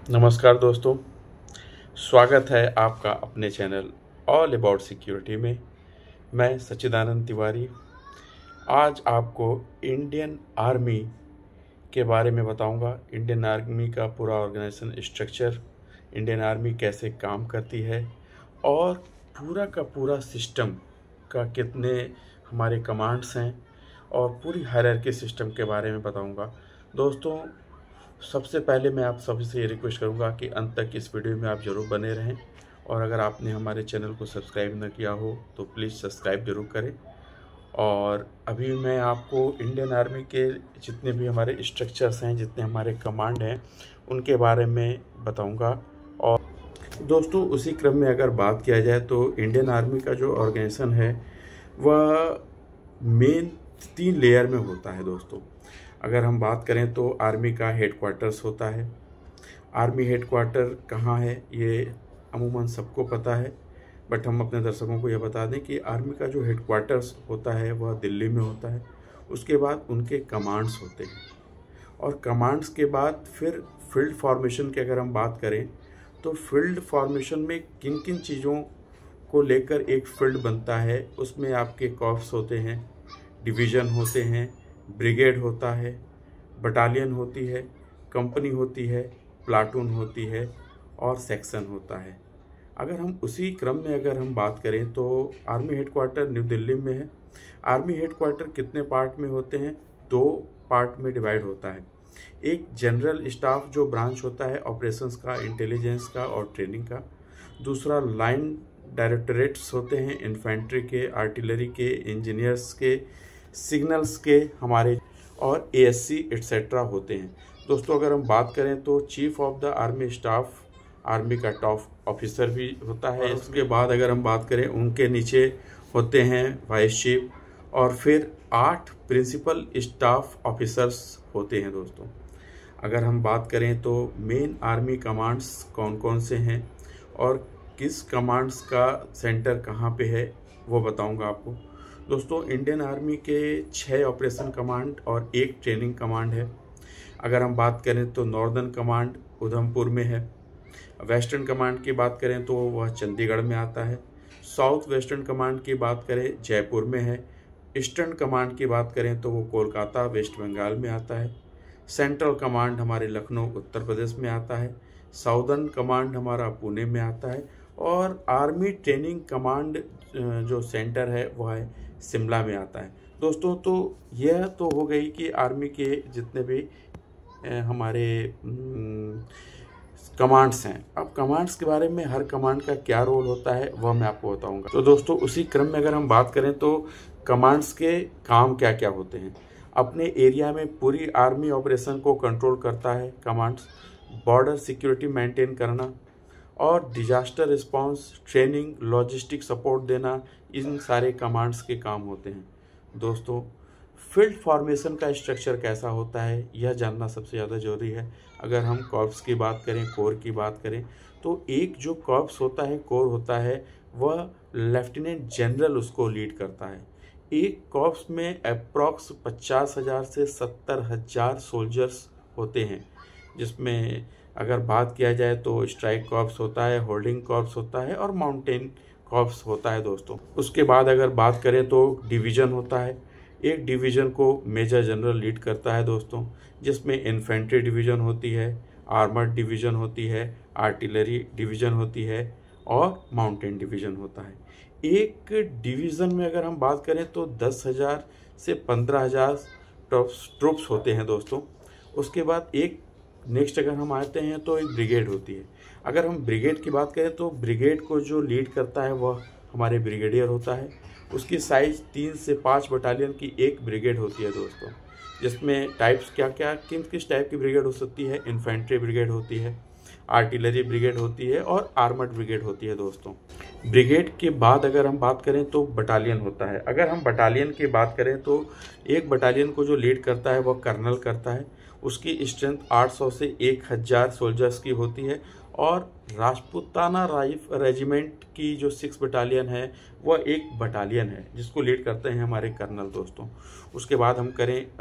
नमस्कार दोस्तों, स्वागत है आपका अपने चैनल ऑल अबाउट सिक्योरिटी में। मैं सच्चिदानंद तिवारी आज आपको इंडियन आर्मी के बारे में बताऊंगा। इंडियन आर्मी का पूरा ऑर्गेनाइजेशन स्ट्रक्चर, इंडियन आर्मी कैसे काम करती है और पूरा का पूरा सिस्टम का कितने हमारे कमांड्स हैं और पूरी हायरार्की सिस्टम के बारे में बताऊंगा। दोस्तों, सबसे पहले मैं आप सभी से ये रिक्वेस्ट करूंगा कि अंत तक इस वीडियो में आप ज़रूर बने रहें और अगर आपने हमारे चैनल को सब्सक्राइब न किया हो तो प्लीज़ सब्सक्राइब ज़रूर करें। और अभी मैं आपको इंडियन आर्मी के जितने भी हमारे स्ट्रक्चर्स हैं, जितने हमारे कमांड हैं, उनके बारे में बताऊंगा। और दोस्तों, उसी क्रम में अगर बात किया जाए तो इंडियन आर्मी का जो ऑर्गेनाइजेशन है वह मेन 3 लेयर में होता है। दोस्तों, अगर हम बात करें तो आर्मी का हेडक्वार्टर्स होता है। आर्मी हेडक्वार्टर कहाँ है ये अमूमन सबको पता है, बट हम अपने दर्शकों को यह बता दें कि आर्मी का जो हेडक्वार्टर्स होता है वह दिल्ली में होता है। उसके बाद उनके कमांड्स होते हैं और कमांड्स के बाद फिर फील्ड फॉर्मेशन की अगर हम बात करें तो फील्ड फॉर्मेशन में किन किन चीज़ों को लेकर एक फील्ड बनता है, उसमें आपके कॉर्प्स होते हैं, डिवीज़न होते हैं, ब्रिगेड होता है, बटालियन होती है, कंपनी होती है, प्लाटून होती है और सेक्शन होता है। अगर हम उसी क्रम में अगर हम बात करें तो आर्मी हेडक्वार्टर न्यू दिल्ली में है। आर्मी हेडक्वार्टर कितने पार्ट में होते हैं? 2 पार्ट में डिवाइड होता है। एक जनरल स्टाफ जो ब्रांच होता है ऑपरेशंस का, इंटेलिजेंस का और ट्रेनिंग का। दूसरा लाइन डायरेक्टरेट्स होते हैं इन्फेंट्री के, आर्टिलरी के, इंजीनियर्स के, सिग्नल्स के हमारे और एएससी एट्सेट्रा होते हैं। दोस्तों, अगर हम बात करें तो chief of the army staff army का टॉप ऑफिसर भी होता है। उसके बाद अगर हम बात करें उनके नीचे होते हैं वाइस चीफ और फिर 8 प्रिंसिपल स्टाफ ऑफिसर्स होते हैं। दोस्तों, अगर हम बात करें तो मेन आर्मी कमांड्स कौन कौन से हैं और किस कमांड्स का सेंटर कहाँ पे है वो बताऊंगा आपको। दोस्तों, इंडियन आर्मी के 6 ऑपरेशन कमांड और 1 ट्रेनिंग कमांड है। अगर हम बात करें तो नॉर्दर्न कमांड उधमपुर में है। वेस्टर्न कमांड की बात करें तो वह चंडीगढ़ में आता है। साउथ वेस्टर्न कमांड की बात करें जयपुर में है। ईस्टर्न कमांड की बात करें तो वो कोलकाता वेस्ट बंगाल में आता है। सेंट्रल कमांड हमारे लखनऊ उत्तर प्रदेश में आता है। साउदर्न कमांड हमारा पुणे में आता है और आर्मी ट्रेनिंग कमांड जो सेंटर है वह है शिमला में आता है। दोस्तों, तो यह तो हो गई कि आर्मी के जितने भी हमारे कमांड्स हैं। अब कमांड्स के बारे में हर कमांड का क्या रोल होता है वह मैं आपको बताऊंगा। तो दोस्तों, उसी क्रम में अगर हम बात करें तो कमांड्स के काम क्या क्या होते हैं। अपने एरिया में पूरी आर्मी ऑपरेशन को कंट्रोल करता है कमांड्स। बॉर्डर सिक्योरिटी मेंटेन करना और disaster response, training, logistic support देना, इन सारे कमांड्स के काम होते हैं। दोस्तों, फील्ड फॉर्मेशन का स्ट्रक्चर कैसा होता है यह जानना सबसे ज़्यादा जरूरी है। अगर हम कॉर्प्स की बात करें, कोर की बात करें तो एक जो कॉर्प्स होता है, कोर होता है, वह लेफ्टिनेंट जनरल उसको लीड करता है। एक कॉर्प्स में अप्रॉक्स 50,000 से 70,000 सोल्जर्स होते हैं, जिसमें अगर बात किया जाए तो स्ट्राइक कॉर्प्स होता है, होल्डिंग कॉर्प्स होता है और माउंटेन कॉर्प्स होता है। दोस्तों, उसके बाद अगर बात करें तो डिवीज़न होता है। एक डिवीज़न को मेजर जनरल लीड करता है दोस्तों, जिसमें इन्फेंट्री डिवीज़न होती है, आर्मर्ड डिवीज़न होती है, आर्टिलरी डिवीज़न होती है और माउंटेन डिवीज़न होता है। एक डिवीज़न में अगर हम बात करें तो 10,000 से 15,000 ट्रुप्स होते हैं। दोस्तों, उसके बाद एक नेक्स्ट अगर हम आते हैं तो एक ब्रिगेड होती है। अगर हम ब्रिगेड की बात करें तो ब्रिगेड को जो लीड करता है वह हमारे ब्रिगेडियर होता है। उसकी साइज 3 से 5 बटालियन की एक ब्रिगेड होती है। दोस्तों, जिसमें टाइप्स क्या क्या किस टाइप की ब्रिगेड हो सकती है? इन्फेंट्री ब्रिगेड होती है, आर्टिलरी ब्रिगेड होती है और आर्मर्ड ब्रिगेड होती है। दोस्तों, ब्रिगेड के बाद अगर हम बात करें तो बटालियन होता है। अगर हम बटालियन की बात करें तो एक बटालियन को जो लीड करता है वह कर्नल करता है। उसकी स्ट्रेंथ 800 से 1000 सोल्जर्स की होती है। और राजपूताना रेजिमेंट की जो 6 बटालियन है वह एक बटालियन है जिसको लीड करते हैं हमारे कर्नल दोस्तों। उसके बाद हम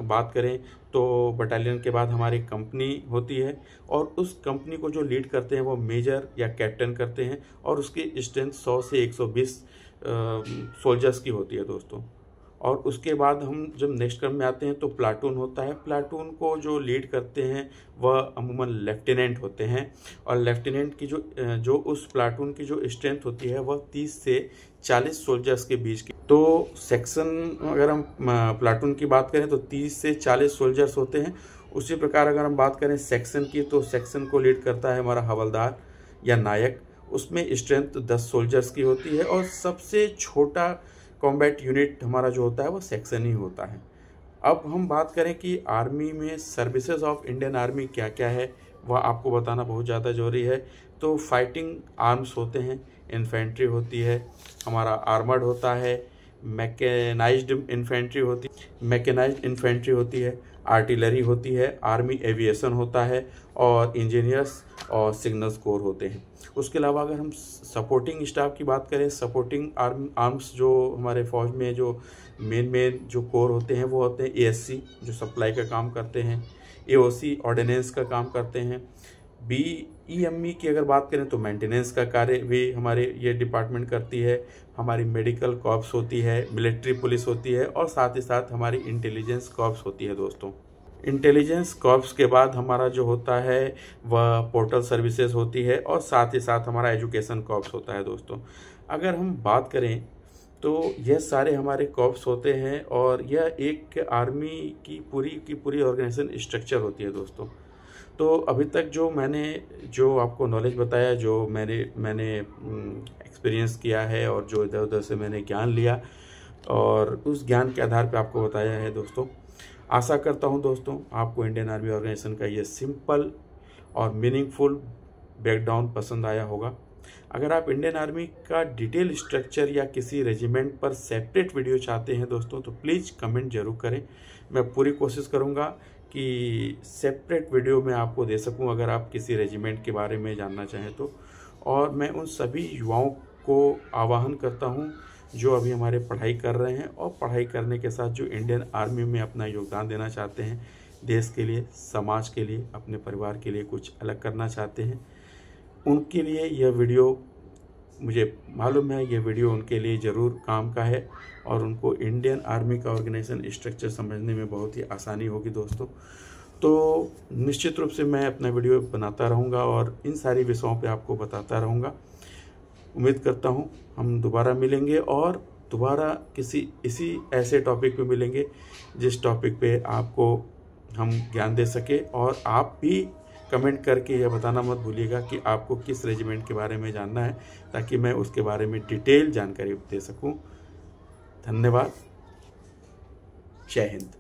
बात करें तो बटालियन के बाद हमारी कंपनी होती है और उस कंपनी को जो लीड करते हैं वो मेजर या कैप्टन करते हैं और उसकी स्ट्रेंथ 100 से 120 सोल्जर्स की होती है दोस्तों। और उसके बाद हम जब नेक्स्ट क्रम में आते हैं तो प्लाटून होता है। प्लाटून को जो लीड करते हैं वह अमूमन लेफ्टिनेंट होते हैं और लेफ्टिनेंट की जो उस प्लाटून की जो स्ट्रेंथ होती है वह 30 से 40 सोल्जर्स के बीच की। तो सेक्शन अगर हम प्लाटून की बात करें तो 30 से 40 सोल्जर्स होते हैं। उसी प्रकार अगर हम बात करें सेक्शन की तो सेक्शन को लीड करता है हमारा हवलदार या नायक, उसमें स्ट्रेंथ 10 सोल्जर्स की होती है और सबसे छोटा कॉम्बैट यूनिट हमारा जो होता है वो सेक्शन ही होता है। अब हम बात करें कि आर्मी में सर्विसेज ऑफ इंडियन आर्मी क्या क्या है वह आपको बताना बहुत ज़्यादा ज़रूरी है। तो फाइटिंग आर्म्स होते हैं, इन्फेंट्री होती है, हमारा आर्मर्ड होता है, मैकेनाइज्ड इन्फेंट्री होती है, आर्टिलरी होती है, आर्मी एविएशन होता है और इंजीनियर्स और सिग्नल्स कोर होते हैं। उसके अलावा अगर हम सपोर्टिंग स्टाफ की बात करें, सपोर्टिंग आर्म्स जो हमारे फौज में जो मेन जो कोर होते हैं वो होते हैं एएससी जो सप्लाई का काम करते हैं, एओसी ऑर्डिनेंस का काम करते हैं, बीईएमई की अगर बात करें तो मेंटेनेंस का कार्य भी हमारे ये डिपार्टमेंट करती है, हमारी मेडिकल कॉर्प्स होती है, मिलिट्री पुलिस होती है और साथ ही साथ हमारी इंटेलिजेंस कॉर्प्स होती है दोस्तों। इंटेलिजेंस कॉर्प्स के बाद हमारा जो होता है वह पोर्टल सर्विसेज होती है और साथ ही साथ हमारा एजुकेशन कॉर्प्स होता है दोस्तों। अगर हम बात करें तो यह सारे हमारे कॉर्प्स होते हैं और यह एक आर्मी की पूरी ऑर्गेनाइजेशन स्ट्रक्चर होती है दोस्तों। तो अभी तक जो आपको नॉलेज बताया, जो मैंने एक्सपीरियंस किया है और जो इधर उधर से मैंने ज्ञान लिया और उस ज्ञान के आधार पर आपको बताया है दोस्तों। आशा करता हूं दोस्तों आपको इंडियन आर्मी ऑर्गेनाइजेशन का ये सिंपल और मीनिंगफुल ब्रेकडाउन पसंद आया होगा। अगर आप इंडियन आर्मी का डिटेल स्ट्रक्चर या किसी रेजिमेंट पर सेपरेट वीडियो चाहते हैं दोस्तों तो प्लीज़ कमेंट जरूर करें। मैं पूरी कोशिश करूंगा कि सेपरेट वीडियो मैं आपको दे सकूं अगर आप किसी रेजिमेंट के बारे में जानना चाहें तो। और मैं उन सभी युवाओं को आह्वान करता हूं जो अभी हमारे पढ़ाई कर रहे हैं और पढ़ाई करने के साथ जो इंडियन आर्मी में अपना योगदान देना चाहते हैं, देश के लिए, समाज के लिए, अपने परिवार के लिए कुछ अलग करना चाहते हैं, उनके लिए यह वीडियो, मुझे मालूम है ये वीडियो उनके लिए ज़रूर काम का है और उनको इंडियन आर्मी का ऑर्गेनाइजेशन स्ट्रक्चर समझने में बहुत ही आसानी होगी दोस्तों। तो निश्चित रूप से मैं अपना वीडियो बनाता रहूँगा और इन सारी विषयों पे आपको बताता रहूँगा। उम्मीद करता हूँ हम दोबारा मिलेंगे और दोबारा किसी इसी ऐसे टॉपिक पे मिलेंगे जिस टॉपिक पे आपको हम ज्ञान दे सके। और आप भी कमेंट करके यह बताना मत भूलिएगा कि आपको किस रेजिमेंट के बारे में जानना है ताकि मैं उसके बारे में डिटेल जानकारी दे सकूं। धन्यवाद। जय हिंद।